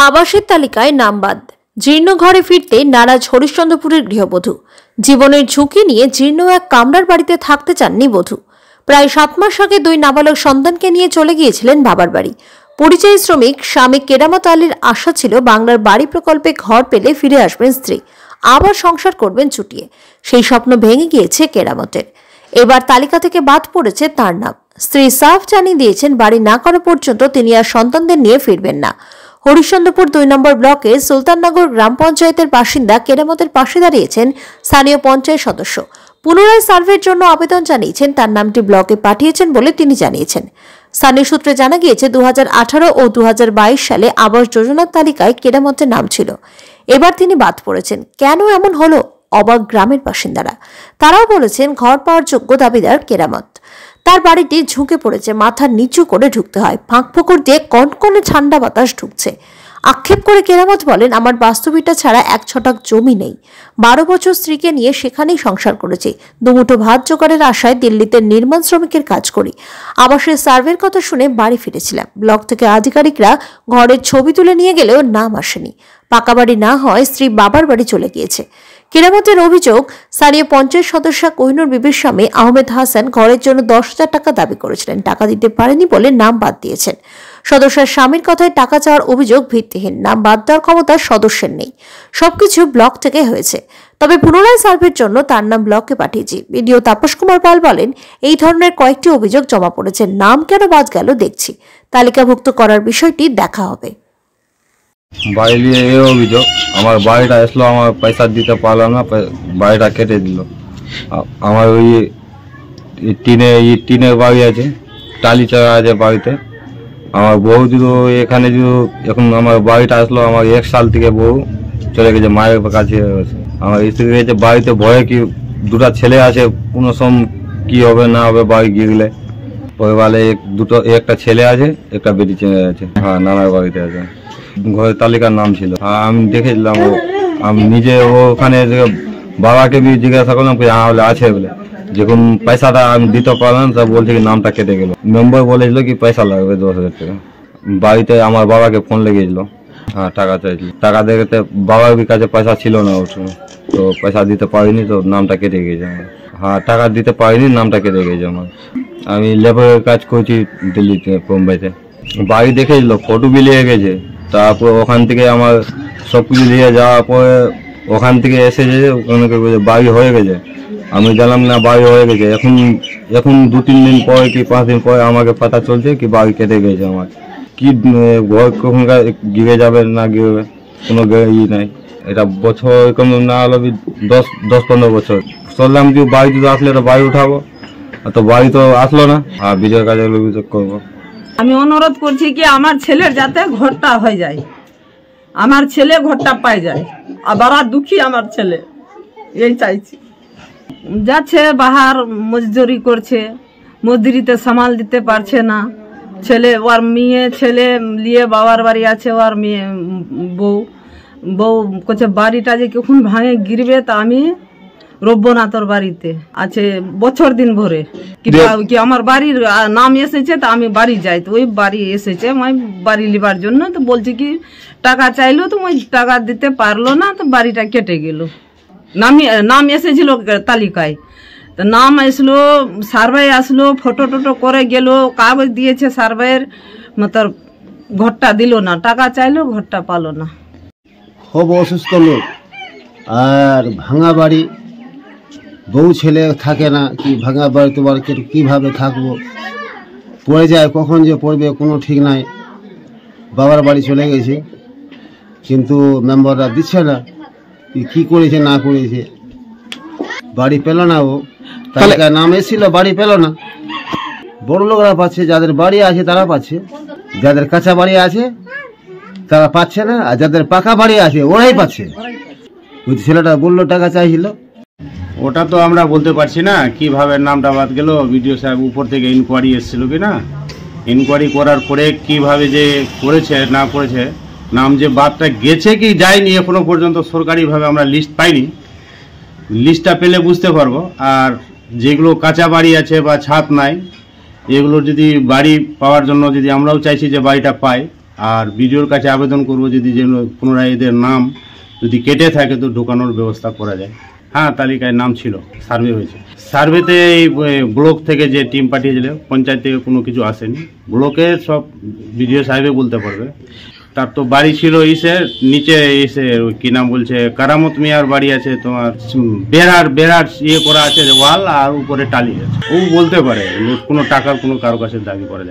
আবাসের তালিকায় নাম বাদ। জীর্ণ ঘরে ফিরতে নারাজ হরিশ্চন্দ্রপুরের গৃহবধূ। জীবনের ঝুঁকি নিয়ে জীর্ণ এক কামরার বাড়িতে থাকতে চাননি বধূ। প্রায় 7 মাস আগে 2 নাবালক সন্তানকে নিয়ে চলে গিয়েছিলেন বাবার বাড়ি। পরিযায়ী শ্রমিক স্বামী কেরামত আলীর আশা ছিল বাংলার বাড়ি প্রকল্পে ঘর পেলে ফিরে আসবেন স্ত্রী, আবার সংসার করবেন চুটিয়ে। সেই স্বপ্ন ভেঙে গিয়েছে কেরামতের। এবার তালিকা থেকে বাদ পড়েছে তার নাম। স্ত্রী সাফ জানিয়ে দিয়েছেন বাড়ি না করা পর্যন্ত তিনি আর সন্তানদের নিয়ে ফিরবেন না। হরিশ্চন্দ্রপুর 2 নম্বর ব্লকে সুলতাননগর গ্রাম পঞ্চায়েতের বাসিন্দা কেরামতের পাশে দাঁড়িয়েছেন স্থানীয় পঞ্চায়েত সদস্য। পুনরায় সার্ভের জন্য আবেদন জানিয়েছেন, তার নামটি ব্লকে পাঠিয়েছেন বলে তিনি জানিয়েছেন। স্থানীয় সূত্রে জানা গিয়েছে 2018 ও 2022 সালে আবাস যোজনার তালিকায় কেরামতের নাম ছিল। এবার তিনি বাদ পড়েছেন। কেন এমন হলো, অবাক গ্রামের বাসিন্দারা। তারাও বলেছেন ঘর পাওয়ার যোগ্য দাবিদার কেরামত। তার বাড়িটি ঝুঁকে পড়েছে, মাথা নিচু করে ঢুকতে হয়, ফাঁক ফোকর দিয়ে কনকনে ঠান্ডা বাতাস ঢুকছে। আক্ষেপ করে কেরামত বলেন, আমার বাস্তবিকটা ছাড়া 1 ছটাক জমি নেই। 12 বছর স্ত্রীকে নিয়ে সেখানেই সংসার করেছি। দুমুঠো ভাত জোগাড়ের আশায় দিল্লিতে নির্মাণ শ্রমিকের কাজ করি। আবাসের সার্ভের কথা শুনে বাড়ি ফিরেছিলাম। ব্লক থেকে আধিকারিকরা ঘরের ছবি তুলে নিয়ে গেলেও নাম আসেনি। পাকা বাড়ি না হয় স্ত্রী বাবার বাড়ি চলে গিয়েছে। কেরামতের অভিযোগ, স্থানীয় পঞ্চায়েত সদস্য কোহিনুর বিবির স্বামী আহমেদ হাসান ঘরের জন্য 10,000 টাকা দাবি করেছিলেন। টাকা দিতে পারেনি বলে নাম বাদ দিয়েছেন। সদস্যের স্বামীর কথায় টাকা চাওয়ার অভিযোগ ভিত্তিহীন। নাম বাদ দেওয়ার ক্ষমতা সদস্যের নেই। সবকিছু ব্লক থেকে হয়েছে। তবে পুনরায় সার্ভের জন্য তার নাম ব্লকে পাঠিয়েছি। বিডিও তাপস কুমার পাল বলেন, এই ধরনের কয়েকটি অভিযোগ জমা পড়েছে। নাম কেন বাদ গেল দেখছি। তালিকাভুক্ত করার বিষয়টি দেখা হবে। বাড়ি নিয়ে এই অভিযোগ, আমার বাড়িটা আসলো, আমার পয়সা দিতে পারলাম না, বাড়িটা কেটে দিল। আমার ওই টিনের বাড়ি আছে, টালি চারা আছে বাড়িতে। আমার বউ যদি এখানে যদি এখন আমার বাড়িটা আসলো, আমার 1 সাল থেকে বউ চলে গেছে মায়ের কাছে। আমার স্ত্রী গেছে বাড়িতে, ভয়ে কি 2টা ছেলে আছে, কোনো সম কি হবে না হবে বাড়ি গিয়ে গেলে। পরিবারে একটা ছেলে আছে, একটা বেটি ছেলে আছে। হ্যাঁ, নানার বাড়িতে আছে। ঘরের তালিকার নাম ছিল। আমি দেখেছিলাম, আমি নিজে ওখানে বাবাকে জিজ্ঞাসা করলাম হলে আছে বলে। যখন পয়সাটা আমি দিতে পারলাম, তা বলছে কি নামটা কেটে গেল। মেম্বার বলেছিল কি পয়সা লাগবে 10,000 টাকা। বাড়িতে আমার বাবাকে ফোন লেগেছিল, হ্যাঁ টাকা চাইছিল। টাকা দেখতে বাবার কাছে পয়সা ছিল না ওর সময়, তো পয়সা দিতে পারিনি, তো নামটা কেটে গেছে আমার। হ্যাঁ, টাকা দিতে পারিনি, নামটা কেটে গেছে আমার। আমি লেবারের কাজ করছি দিল্লিতে, মুম্বাইতে। বাড়ি দেখেছিল, ফটো বিলিয়ে গেছে। তারপর ওখান থেকে আমার সব কিছু নিয়ে যাওয়ার পরে ওখান থেকে এসেছে, ওখানে বাড়ি হয়ে গেছে। আমি জানলাম না বাড়ি হয়ে গেছে। এখন 2-3 দিন পরে কি 5 দিন পরে আমাকে পাতা চলছে কি বাড়ি কেটে গেছে আমার। কি ঘর কখনকার গিরে যাবে না গিরবে, কোনো ই নাই। এটা বছর কম না হলো 10-15 বছর চললাম কি বাড়ি যদি আসলে তো বাড়ি উঠাবো, তো বাড়ি তো আসলো না। আর বিজয়ের কাজে অভিযোগ করবো। আমি অনুরোধ করছি কি আমার ছেলের যাতে ঘরটা হয়ে যায়, আমার ছেলে ঘরটা পাই যায়। আবার দুঃখী আমার ছেলে, এই চাইছি। যাচ্ছে বাহার মজদুরি করছে, মজদুরিতে সামাল দিতে পারছে না। ছেলে ওর মেয়ে ছেলে নিয়ে বাবার বাড়ি আছে, ওর মেয়ে বউ করছে বাড়িটা যে কখন ভাঙে গিরবে, তা আমি রব্বো না তোর বাড়িতে আছে বছর দিন ভরে কি আমার বাড়ির নাম এসেছে, তা আমি বাড়ি যাই। তো ওই বাড়ি এসেছে আমি বাড়ি লিবার জন্য, তো বলছি কি টাকা চাইলো, তো ওই টাকা দিতে পারলো না, তো বাড়িটা কেটে গেল। নাম এসেছিল তালিকায়, তো নাম আসলো, সার্ভে আসলো, ফটো টোটো করে গেল, কাগজ দিয়েছে সার্ভের, মতলব ঘরটা দিল না। টাকা চাইলো, ঘরটা পালো না। খুব অসুস্থ লোক, আর ভাঙা বাড়ি, বউ ছেলে থাকে না, কি ভাঙা বাড়ি তোমার কীভাবে থাকবো, পড়ে যায়, কখন যে পড়বে কোনো ঠিক নাই। বাবার বাড়ি চলে গেছে, কিন্তু মেম্বাররা দিচ্ছে না, কি করেছে না করেছে। বাড়ি পেল না, ও তালিকায় নাম এসেছিল, বাড়ি পেল না। বড় লোকরা পাচ্ছে, যাদের বাড়ি আছে তারা পাচ্ছে, যাদের কাঁচা বাড়ি আছে তারা পাচ্ছে না, আর যাদের পাকা বাড়ি আছে ওরাই পাচ্ছে। ওই ছেলেটা বললো টাকা চাইছিল। ওটা তো আমরা বলতে পারছি না কিভাবে নামটা বাদ গেল। বিডিও সাহেব উপর থেকে ইনকোয়ারি এসেছিল কি না, ইনকোয়ারি করার পরে কিভাবে যে করেছে না করেছে, নাম যে বাদটা গেছে কি যায়নি এখনো পর্যন্ত সরকারিভাবে আমরা লিস্ট পাইনি। লিস্টটা পেলে বুঝতে পারবো। আর যেগুলো কাঁচা বাড়ি আছে বা ছাদ নাই, এগুলোর যদি বাড়ি পাওয়ার জন্য যদি আমরাও চাইছি যে বাড়িটা পাই, আর বিডিওর কাছে আবেদন করব যদি যেন পুনরায় এদের নাম যদি কেটে থাকে তো ঢোকানোর ব্যবস্থা করা যায়। হ্যাঁ, তালিকায় নাম ছিল, সার্ভে হয়েছে। সার্ভেতে এই ব্লক থেকে যে টিম পাঠিয়েছিল, পঞ্চায়েত থেকে কোনো কিছু আসেনি। ব্লকে সব বিডিও সাহেবে বলতে পারবে। তার তো বাড়ি ছিল নিচে এসে কি নাম বলছে কারামত মিয়ার বাড়ি আছে, তোমার বেড়ার ইয়ে করা আছে ওয়াল, আর উপরে টালি আছে। ও বলতে পারে কোনো টাকার কোনো কারো কাছে দাবি করা যায়।